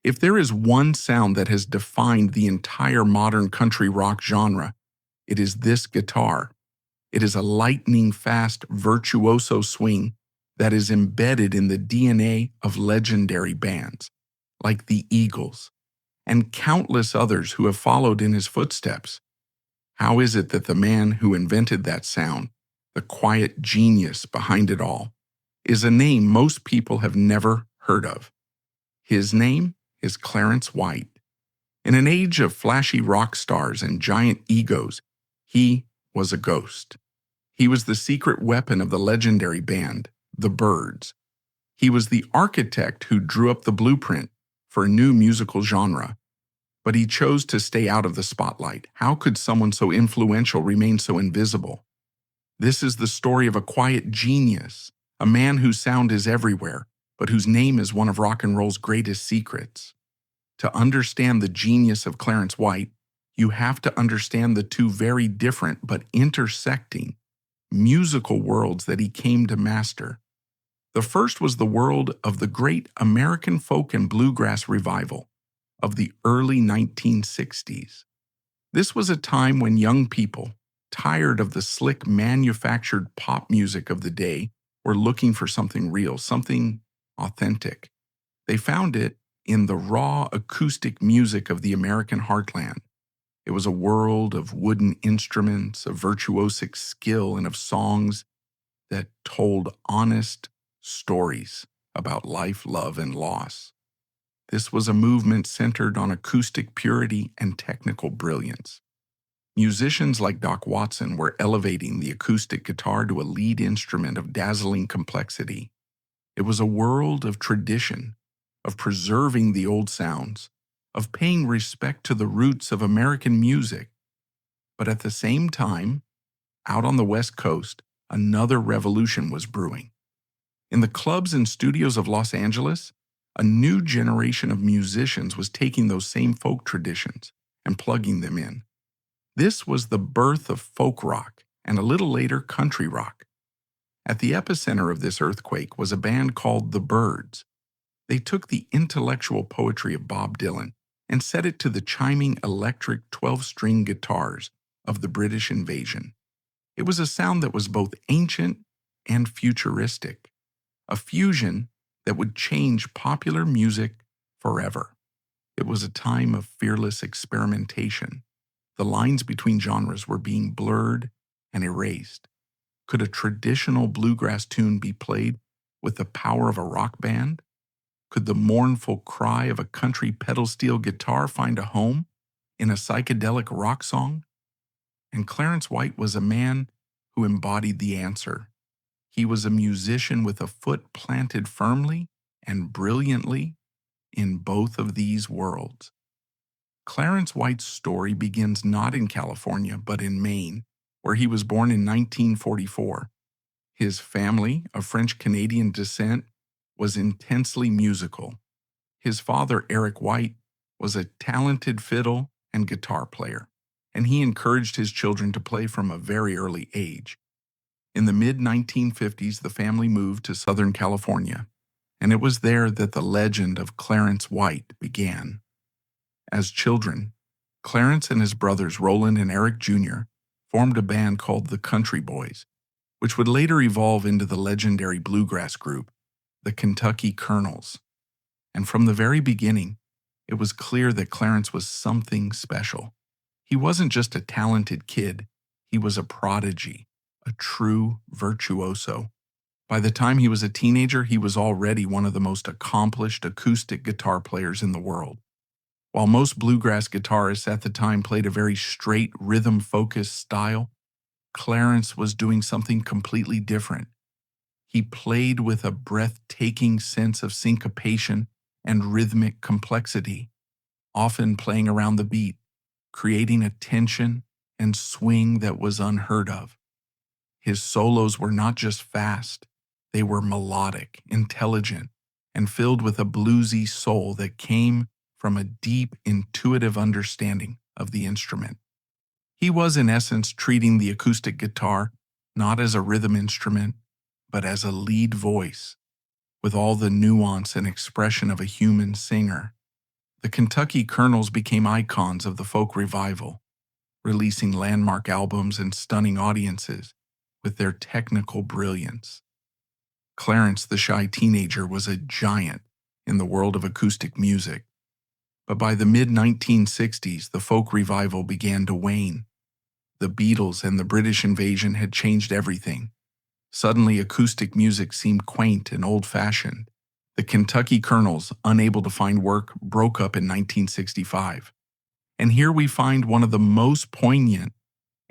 If there is one sound that has defined the entire modern country rock genre, it is this guitar. It is a lightning-fast virtuoso swing that is embedded in the DNA of legendary bands, like the Eagles, and countless others who have followed in his footsteps. How is it that the man who invented that sound, the quiet genius behind it all, is a name most people have never heard of? His name is Clarence White. In an age of flashy rock stars and giant egos, he was a ghost. He was the secret weapon of the legendary band, the Byrds. He was the architect who drew up the blueprint for a new musical genre. But he chose to stay out of the spotlight. How could someone so influential remain so invisible? This is the story of a quiet genius, a man whose sound is everywhere, but whose name is one of rock and roll's greatest secrets. To understand the genius of Clarence White, you have to understand the two very different but intersecting musical worlds that he came to master. The first was the world of the great American folk and bluegrass revival of the early 1960s. This was a time when young people, tired of the slick manufactured pop music of the day, were looking for something real, something authentic. They found it in the raw acoustic music of the American heartland. It was a world of wooden instruments, of virtuosic skill, and of songs that told honest stories about life, love, and loss. This was a movement centered on acoustic purity and technical brilliance. Musicians like Doc Watson were elevating the acoustic guitar to a lead instrument of dazzling complexity. It was a world of tradition, of preserving the old sounds, of paying respect to the roots of American music. But at the same time, out on the West Coast, another revolution was brewing. In the clubs and studios of Los Angeles, a new generation of musicians was taking those same folk traditions and plugging them in. This was the birth of folk rock and a little later country rock. At the epicenter of this earthquake was a band called the Byrds. They took the intellectual poetry of Bob Dylan and set it to the chiming electric 12-string guitars of the British invasion. It was a sound that was both ancient and futuristic, a fusion that would change popular music forever. It was a time of fearless experimentation. The lines between genres were being blurred and erased. Could a traditional bluegrass tune be played with the power of a rock band? Could the mournful cry of a country pedal steel guitar find a home in a psychedelic rock song? And Clarence White was a man who embodied the answer. He was a musician with a foot planted firmly and brilliantly in both of these worlds. Clarence White's story begins not in California, but in Maine, where he was born in 1944. His family, of French-Canadian descent, was intensely musical. His father, Eric White, was a talented fiddle and guitar player, and he encouraged his children to play from a very early age. In the mid-1950s, the family moved to Southern California, and it was there that the legend of Clarence White began. As children, Clarence and his brothers Roland and Eric Jr. formed a band called the Country Boys, which would later evolve into the legendary bluegrass group, the Kentucky Colonels. And from the very beginning, it was clear that Clarence was something special. He wasn't just a talented kid, he was a prodigy, a true virtuoso. By the time he was a teenager, he was already one of the most accomplished acoustic guitar players in the world. While most bluegrass guitarists at the time played a very straight, rhythm-focused style, Clarence was doing something completely different. He played with a breathtaking sense of syncopation and rhythmic complexity, often playing around the beat, creating a tension and swing that was unheard of. His solos were not just fast, they were melodic, intelligent, and filled with a bluesy soul that came from a deep, intuitive understanding of the instrument. He was, in essence, treating the acoustic guitar not as a rhythm instrument, but as a lead voice, with all the nuance and expression of a human singer. The Kentucky Colonels became icons of the folk revival, releasing landmark albums and stunning audiences with their technical brilliance. Clarence the Shy Teenager was a giant in the world of acoustic music, but by the mid-1960s, the folk revival began to wane. The Beatles and the British invasion had changed everything. Suddenly, acoustic music seemed quaint and old-fashioned. The Kentucky Colonels, unable to find work, broke up in 1965. And here we find one of the most poignant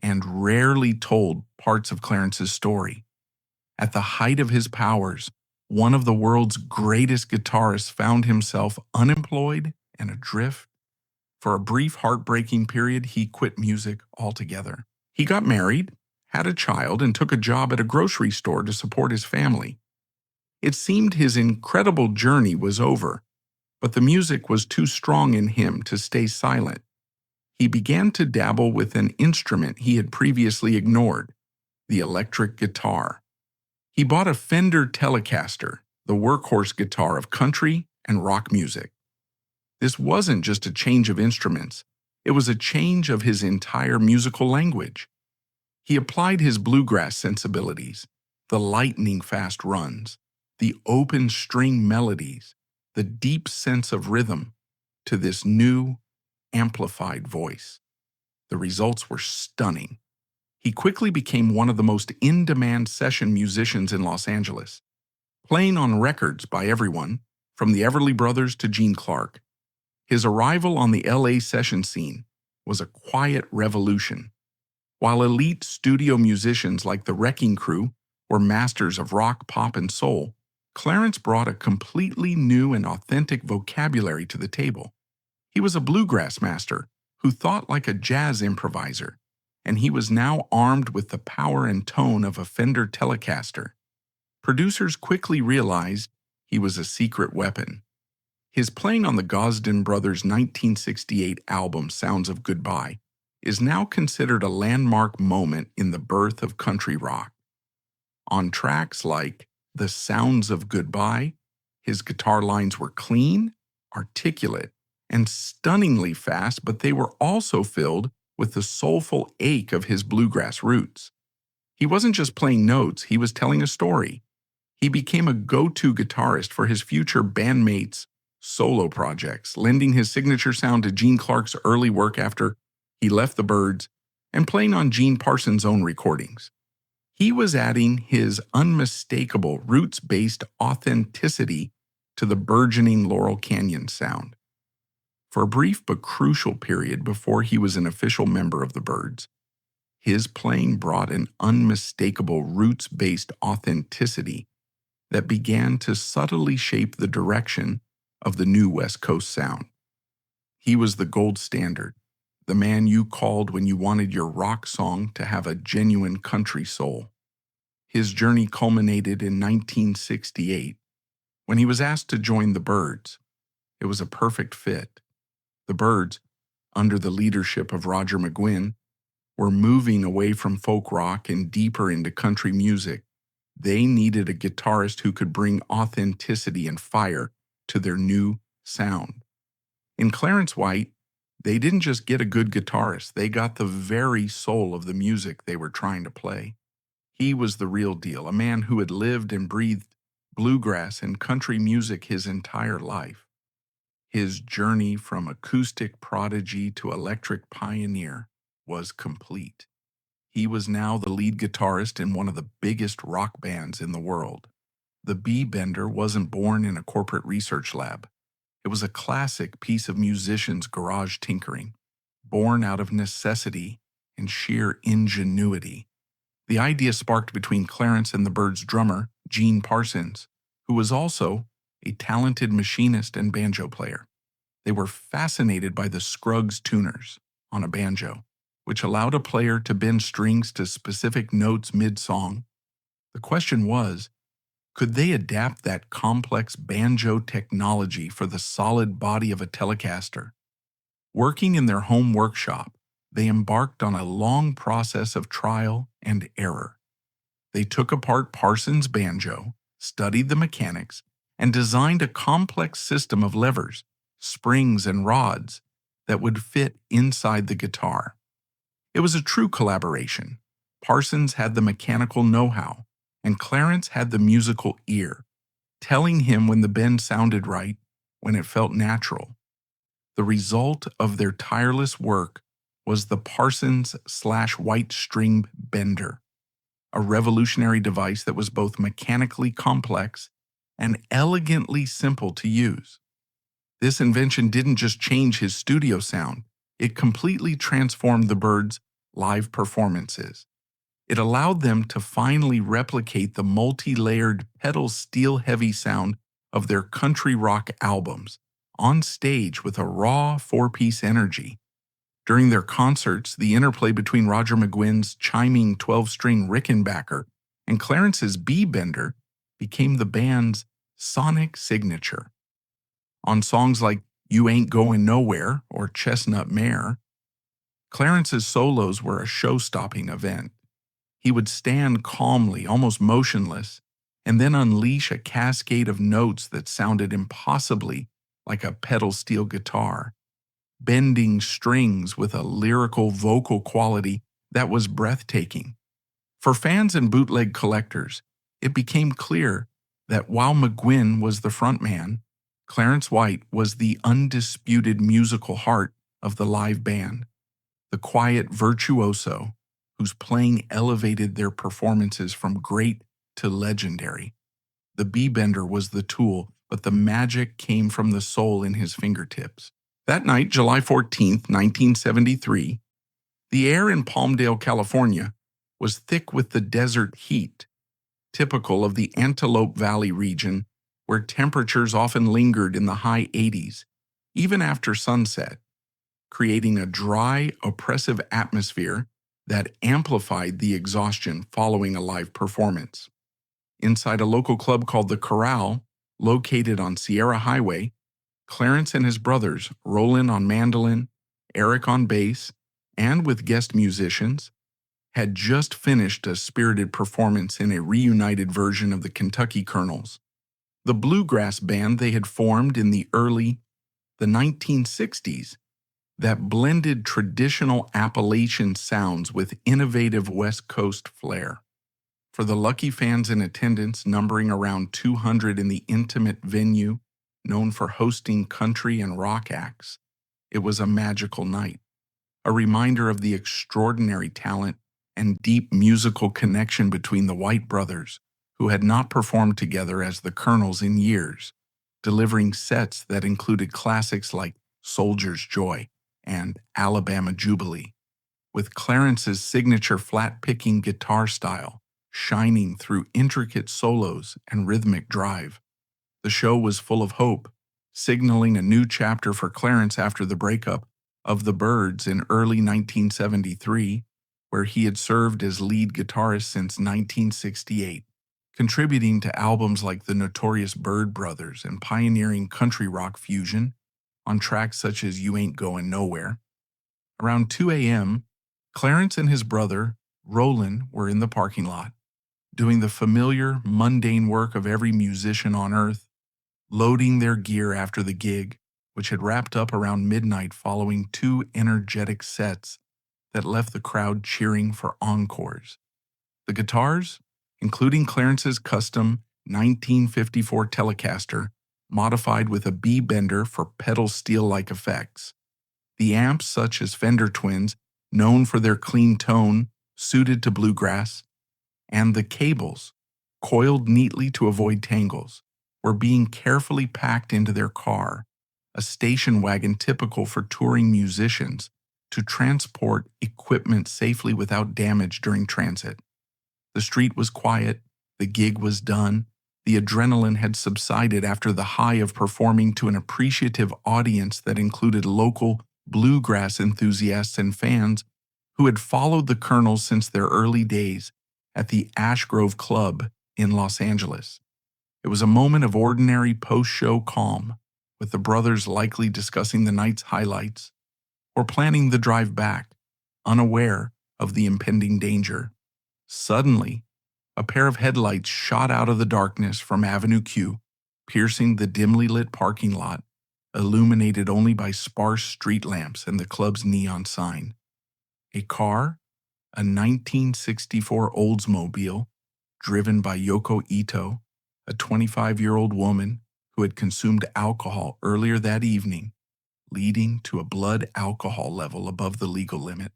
and rarely told parts of Clarence's story. At the height of his powers, one of the world's greatest guitarists found himself unemployed and adrift. For a brief, heartbreaking period, he quit music altogether. He got married, had a child, and took a job at a grocery store to support his family. It seemed his incredible journey was over, but the music was too strong in him to stay silent. He began to dabble with an instrument he had previously ignored, the electric guitar. He bought a Fender Telecaster, the workhorse guitar of country and rock music. This wasn't just a change of instruments, it was a change of his entire musical language. He applied his bluegrass sensibilities, the lightning-fast runs, the open string melodies, the deep sense of rhythm, to this new, amplified voice. The results were stunning. He quickly became one of the most in-demand session musicians in Los Angeles, playing on records by everyone, from the Everly Brothers to Gene Clark. His arrival on the LA session scene was a quiet revolution. While elite studio musicians like the Wrecking Crew were masters of rock, pop, and soul, Clarence brought a completely new and authentic vocabulary to the table. He was a bluegrass master who thought like a jazz improviser, and he was now armed with the power and tone of a Fender Telecaster. Producers quickly realized he was a secret weapon. His playing on the Gosden Brothers' 1968 album Sounds of Goodbye is now considered a landmark moment in the birth of country rock. On tracks like The Sounds of Goodbye, his guitar lines were clean, articulate, and stunningly fast, but they were also filled with the soulful ache of his bluegrass roots. He wasn't just playing notes, he was telling a story. He became a go-to guitarist for his future bandmates' solo projects, lending his signature sound to Gene Clark's early work after he left the Byrds and playing on Gene Parsons' own recordings. He was adding his unmistakable roots-based authenticity to the burgeoning Laurel Canyon sound. For a brief but crucial period before he was an official member of the Byrds, his playing brought an unmistakable roots-based authenticity that began to subtly shape the direction of the new West Coast sound. He was the gold standard, the man you called when you wanted your rock song to have a genuine country soul. His journey culminated in 1968 when he was asked to join the Byrds. It was a perfect fit. The Byrds, under the leadership of Roger McGuinn, were moving away from folk rock and deeper into country music. They needed a guitarist who could bring authenticity and fire to their new sound. In Clarence White, they didn't just get a good guitarist, they got the very soul of the music they were trying to play. He was the real deal, a man who had lived and breathed bluegrass and country music his entire life. His journey from acoustic prodigy to electric pioneer was complete. He was now the lead guitarist in one of the biggest rock bands in the world. The B-Bender wasn't born in a corporate research lab. It was a classic piece of musicians' garage tinkering, born out of necessity and sheer ingenuity. The idea sparked between Clarence and the Byrds' drummer, Gene Parsons, who was also a talented machinist and banjo player. They were fascinated by the Scruggs tuners on a banjo, which allowed a player to bend strings to specific notes mid-song. The question was, could they adapt that complex banjo technology for the solid body of a Telecaster? Working in their home workshop, they embarked on a long process of trial and error. They took apart Parsons' banjo, studied the mechanics, and designed a complex system of levers, springs, and rods that would fit inside the guitar. It was a true collaboration. Parsons had the mechanical know-how, and Clarence had the musical ear, telling him when the bend sounded right, when it felt natural. The result of their tireless work was the Parsons/White string bender, a revolutionary device that was both mechanically complex and elegantly simple to use. This invention didn't just change his studio sound, it completely transformed the Byrds' live performances. It allowed them to finally replicate the multi-layered pedal steel-heavy sound of their country rock albums on stage with a raw four-piece energy. During their concerts, the interplay between Roger McGuinn's chiming 12-string Rickenbacker and Clarence's B-bender became the band's sonic signature. On songs like You Ain't Goin' Nowhere or Chestnut Mare, Clarence's solos were a show-stopping event. He would stand calmly, almost motionless, and then unleash a cascade of notes that sounded impossibly like a pedal steel guitar, bending strings with a lyrical vocal quality that was breathtaking. For fans and bootleg collectors, it became clear that while McGuinn was the frontman, Clarence White was the undisputed musical heart of the live band, the quiet virtuoso whose playing elevated their performances from great to legendary. The B-bender was the tool, but the magic came from the soul in his fingertips. That night, July 14, 1973, the air in Palmdale, California, was thick with the desert heat, typical of the Antelope Valley region, where temperatures often lingered in the high 80s, even after sunset, creating a dry, oppressive atmosphere that amplified the exhaustion following a live performance. Inside a local club called The Corral, located on Sierra Highway, Clarence and his brothers, Roland on mandolin, Eric on bass, and with guest musicians, had just finished a spirited performance in a reunited version of the Kentucky Colonels, the bluegrass band they had formed in the 1960s that blended traditional Appalachian sounds with innovative West Coast flair. For the lucky fans in attendance, numbering around 200 in the intimate venue known for hosting country and rock acts, it was a magical night, a reminder of the extraordinary talent and deep musical connection between the White brothers, who had not performed together as the Colonels in years, delivering sets that included classics like Soldier's Joy and Alabama Jubilee, with Clarence's signature flat-picking guitar style shining through intricate solos and rhythmic drive. The show was full of hope, signaling a new chapter for Clarence after the breakup of the Byrds in early 1973, where he had served as lead guitarist since 1968, contributing to albums like the notorious Byrd Brothers and pioneering country rock fusion on tracks such as You Ain't Goin' Nowhere. Around 2 a.m., Clarence and his brother, Roland, were in the parking lot, doing the familiar, mundane work of every musician on earth, loading their gear after the gig, which had wrapped up around midnight following two energetic sets that left the crowd cheering for encores. The guitars, including Clarence's custom 1954 Telecaster, modified with a B-bender for pedal steel-like effects. The amps, such as Fender Twins, known for their clean tone, suited to bluegrass, and the cables, coiled neatly to avoid tangles, were being carefully packed into their car, a station wagon typical for touring musicians, to transport equipment safely without damage during transit. The street was quiet, the gig was done, the adrenaline had subsided after the high of performing to an appreciative audience that included local bluegrass enthusiasts and fans who had followed the Colonels since their early days at the Ash Grove Club in Los Angeles. It was a moment of ordinary post-show calm, with the brothers likely discussing the night's highlights or planning the drive back, unaware of the impending danger. Suddenly, a pair of headlights shot out of the darkness from Avenue Q, piercing the dimly lit parking lot, illuminated only by sparse street lamps and the club's neon sign. A car, a 1964 Oldsmobile, driven by Yoko Ito, a 25-year-old woman who had consumed alcohol earlier that evening, leading to a blood alcohol level above the legal limit,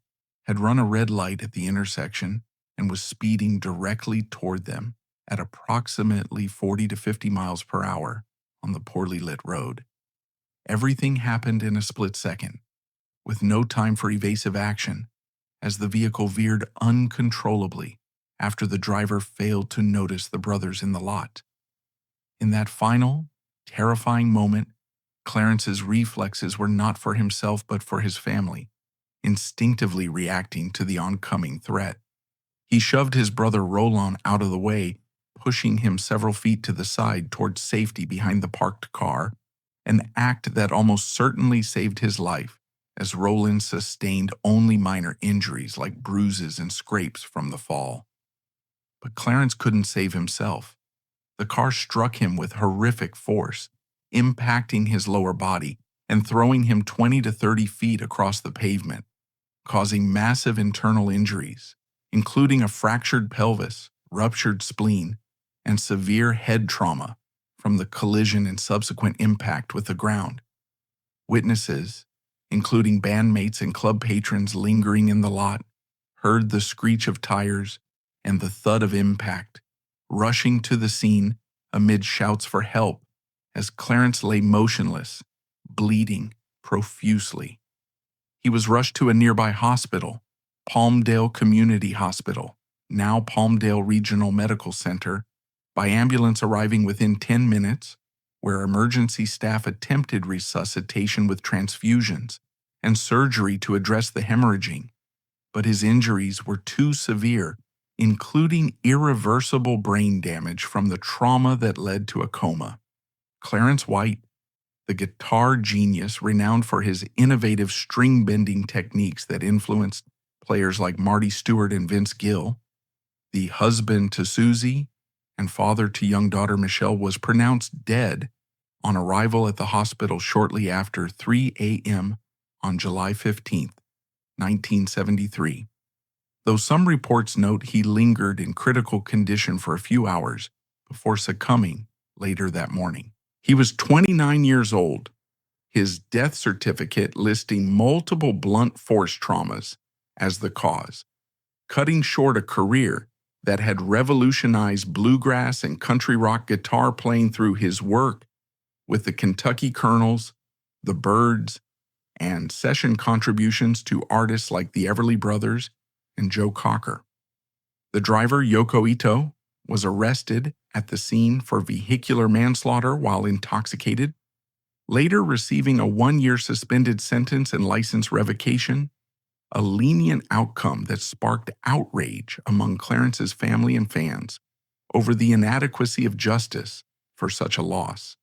had run a red light at the intersection and was speeding directly toward them at approximately 40 to 50 miles per hour on the poorly lit road. Everything happened in a split second, with no time for evasive action, as the vehicle veered uncontrollably after the driver failed to notice the brothers in the lot. In that final, terrifying moment, Clarence's reflexes were not for himself but for his family, instinctively reacting to the oncoming threat. He shoved his brother Roland out of the way, pushing him several feet to the side towards safety behind the parked car, an act that almost certainly saved his life, as Roland sustained only minor injuries like bruises and scrapes from the fall. But Clarence couldn't save himself. The car struck him with horrific force, impacting his lower body and throwing him 20 to 30 feet across the pavement, causing massive internal injuries, including a fractured pelvis, ruptured spleen, and severe head trauma from the collision and subsequent impact with the ground. Witnesses, including bandmates and club patrons lingering in the lot, heard the screech of tires and the thud of impact, rushing to the scene amid shouts for help as Clarence lay motionless, bleeding profusely. He was rushed to a nearby hospital, Palmdale Community Hospital, now Palmdale Regional Medical Center, by ambulance arriving within 10 minutes, where emergency staff attempted resuscitation with transfusions and surgery to address the hemorrhaging, but his injuries were too severe, including irreversible brain damage from the trauma that led to a coma. Clarence White, the guitar genius renowned for his innovative string-bending techniques that influenced players like Marty Stewart and Vince Gill, the husband to Susie and father to young daughter Michelle, was pronounced dead on arrival at the hospital shortly after 3 a.m. on July 15, 1973. Though some reports note he lingered in critical condition for a few hours before succumbing later that morning. He was 29 years old, his death certificate listing multiple blunt force traumas as the cause, cutting short a career that had revolutionized bluegrass and country rock guitar playing through his work with the Kentucky Colonels, the Byrds, and session contributions to artists like the Everly Brothers and Joe Cocker. The driver, Yoko Ito, was arrested at the scene for vehicular manslaughter while intoxicated, later receiving a 1-year suspended sentence and license revocation, a lenient outcome that sparked outrage among Clarence's family and fans over the inadequacy of justice for such a loss.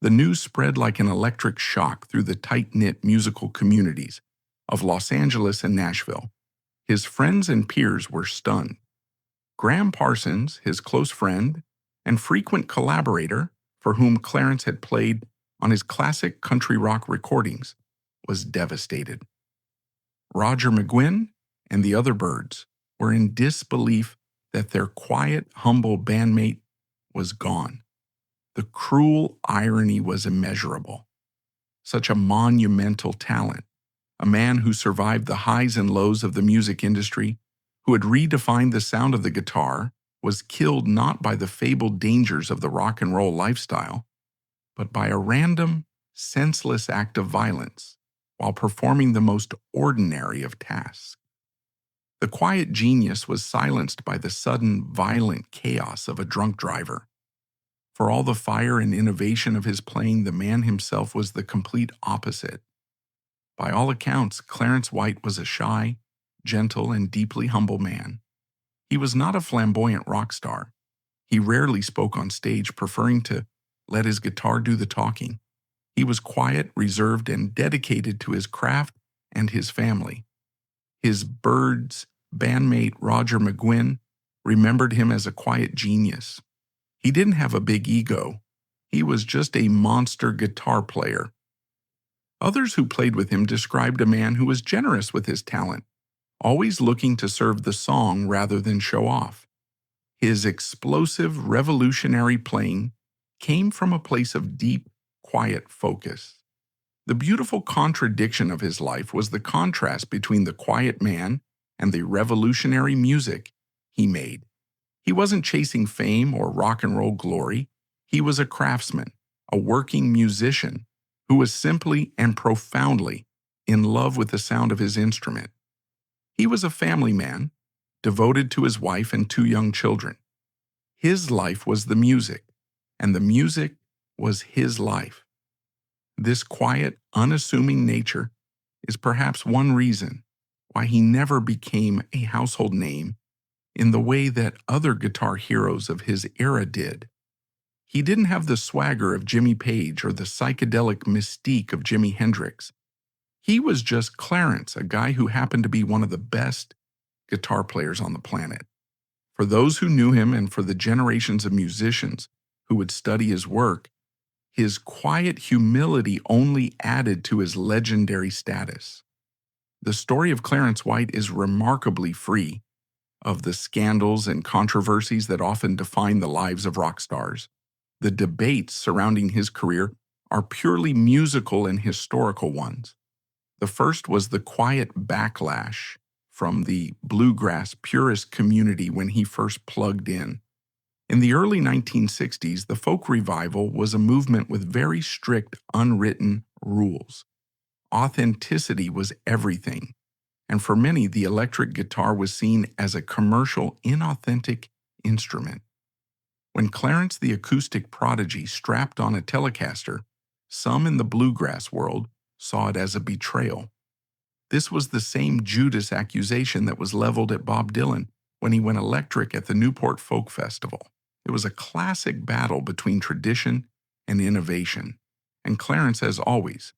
The news spread like an electric shock through the tight-knit musical communities of Los Angeles and Nashville. His friends and peers were stunned. Graham Parsons, his close friend and frequent collaborator for whom Clarence had played on his classic country rock recordings, was devastated. Roger McGuinn and the other Byrds were in disbelief that their quiet, humble bandmate was gone. The cruel irony was immeasurable. Such a monumental talent, a man who survived the highs and lows of the music industry, who had redefined the sound of the guitar, was killed not by the fabled dangers of the rock and roll lifestyle, but by a random, senseless act of violence while performing the most ordinary of tasks. The quiet genius was silenced by the sudden, violent chaos of a drunk driver. For all the fire and innovation of his playing, the man himself was the complete opposite. By all accounts, Clarence White was a shy, gentle, and deeply humble man. He was not a flamboyant rock star. He rarely spoke on stage, preferring to let his guitar do the talking. He was quiet, reserved, and dedicated to his craft and his family. His Byrds bandmate Roger McGuinn remembered him as a quiet genius. He didn't have a big ego. He was just a monster guitar player Others who played with him described a man who was generous with his talent, always looking to serve the song rather than show off. His explosive, revolutionary playing came from a place of deep, quiet focus. The beautiful contradiction of his life was the contrast between the quiet man and the revolutionary music he made. He wasn't chasing fame or rock and roll glory. He was a craftsman, a working musician who was simply and profoundly in love with the sound of his instrument. He was a family man, devoted to his wife and two young children. His life was the music, and the music was his life. This quiet, unassuming nature is perhaps one reason why he never became a household name in the way that other guitar heroes of his era did. He didn't have the swagger of Jimmy Page or the psychedelic mystique of Jimi Hendrix. He was just Clarence, a guy who happened to be one of the best guitar players on the planet. For those who knew him and for the generations of musicians who would study his work, his quiet humility only added to his legendary status. The story of Clarence White is remarkably free of the scandals and controversies that often define the lives of rock stars. The debates surrounding his career are purely musical and historical ones. The first was the quiet backlash from the bluegrass purist community when he first plugged in. In the early 1960s, the folk revival was a movement with very strict, unwritten rules. Authenticity was everything, and for many, the electric guitar was seen as a commercial, inauthentic instrument. When Clarence the acoustic prodigy strapped on a Telecaster, some in the bluegrass world saw it as a betrayal. This was the same Judas accusation that was leveled at Bob Dylan when he went electric at the Newport Folk Festival. It was a classic battle between tradition and innovation, and Clarence, as always,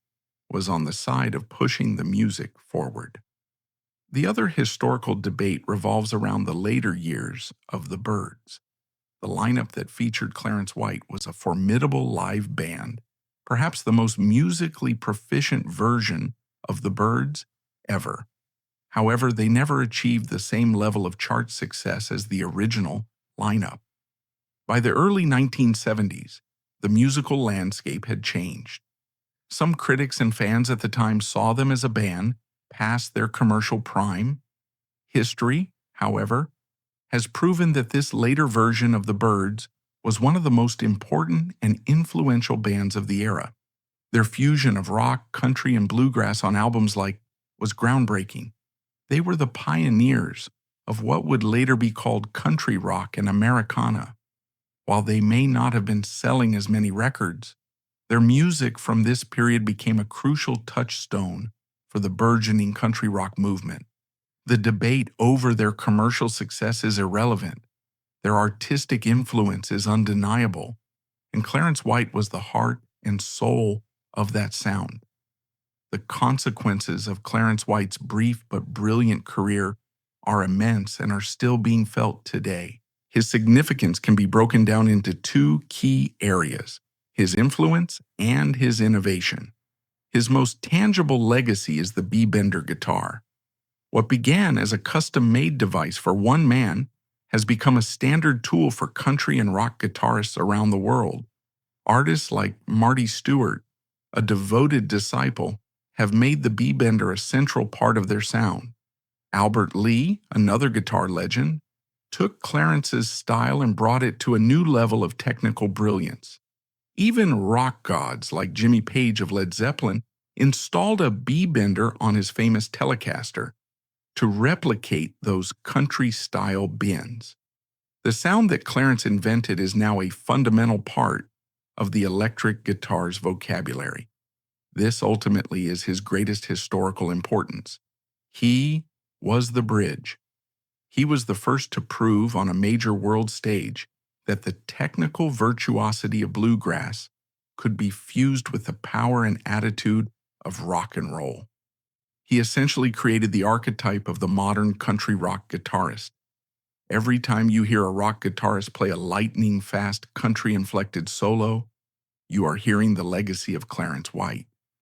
was on the side of pushing the music forward. The other historical debate revolves around the later years of the Byrds. The lineup that featured Clarence White was a formidable live band, perhaps the most musically proficient version of the Byrds ever. However, they never achieved the same level of chart success as the original lineup. By the early 1970s, the musical landscape had changed. Some critics and fans at the time saw them as a band past their commercial prime. History, however, has proven that this later version of the Byrds was one of the most important and influential bands of the era. Their fusion of rock, country, and bluegrass on albums like was groundbreaking. They were the pioneers of what would later be called country rock and Americana. While they may not have been selling as many records, their music from this period became a crucial touchstone for the burgeoning country rock movement. The debate over their commercial success is irrelevant. Their artistic influence is undeniable, and Clarence White was the heart and soul of that sound. The consequences of Clarence White's brief but brilliant career are immense and are still being felt today. His significance can be broken down into two key areas: his influence and his innovation. His most tangible legacy is the B-bender guitar. What began as a custom-made device for one man has become a standard tool for country and rock guitarists around the world. Artists like Marty Stewart, a devoted disciple, have made the B-bender a central part of their sound. Albert Lee, another guitar legend, took Clarence's style and brought it to a new level of technical brilliance. Even rock gods like Jimmy Page of Led Zeppelin installed a B-bender on his famous Telecaster to replicate those country-style bends. The sound that Clarence invented is now a fundamental part of the electric guitar's vocabulary. This ultimately is his greatest historical importance. He was the bridge. He was the first to prove on a major world stage that the technical virtuosity of bluegrass could be fused with the power and attitude of rock and roll. He essentially created the archetype of the modern country rock guitarist. Every time you hear a rock guitarist play a lightning-fast country-inflected solo, you are hearing the legacy of Clarence White.